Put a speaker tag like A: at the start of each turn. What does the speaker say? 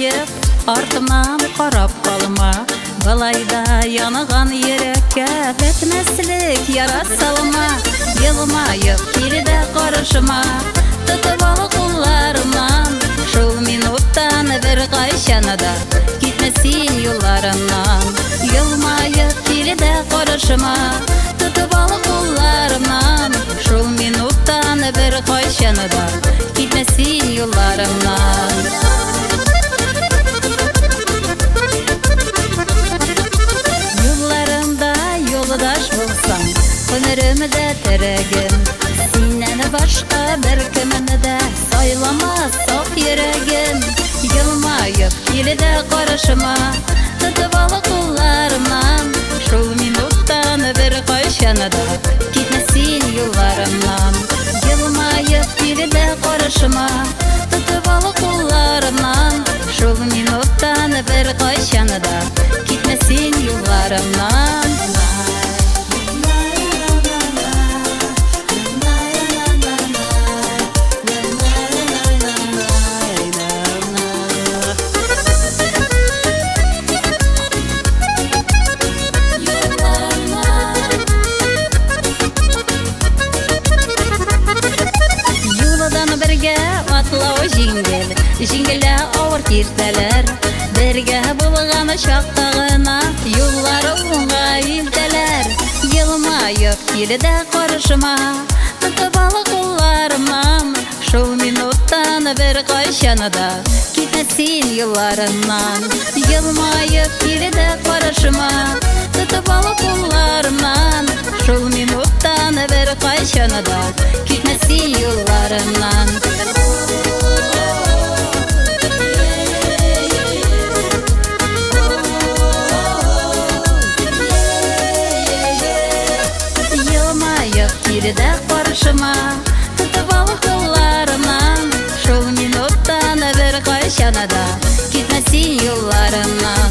A: Yılmayıp артымнан қарап қалма, Балайда яныған ерекке бәтмәслек яра салма. Yılmayıp келді қарышыма, Тұтып ал қолларымнан, Шул минуттан бір қайшаны да Кетмесін юлларымнан. Yılmayıp келді қарышыма, Тұтып ал қолларымнан, Шул минуттан бір қайшаны да Кетмесін юлларымнан. Yoldaş bulsam, ömrümde teregim, Senden başka bir kimini de saylamaz saf yüreğim. Yılmayıp geldi karşıma, tutup al kollarımdan, Şul minuttan bir kaçanı da gitmesin yollarımdan. Yılmayıp geldi karşıma, tutup al kollarımdan, Şul minuttan bir kaçanı da gitmesin yollarımdan. Жиңгелі ауыр кертелер, Бірге болғаны шақтағына Юллары оңға елделер. Yılmayıp келді қарышыма, Тұтып ал қолларымнан, Шул минуттан бір қайшаны да Кетмесін юлларымнан. Yılmayıp келді қарышыма, Тұтып ал қолларымнан, Шул минуттан бір қайшаны да Кетмесін юлларымнан. Келді қаршыма, тұтып ал қолларымнан, Шул минуттан бір қайшаны да Кетмесін юлларымнан.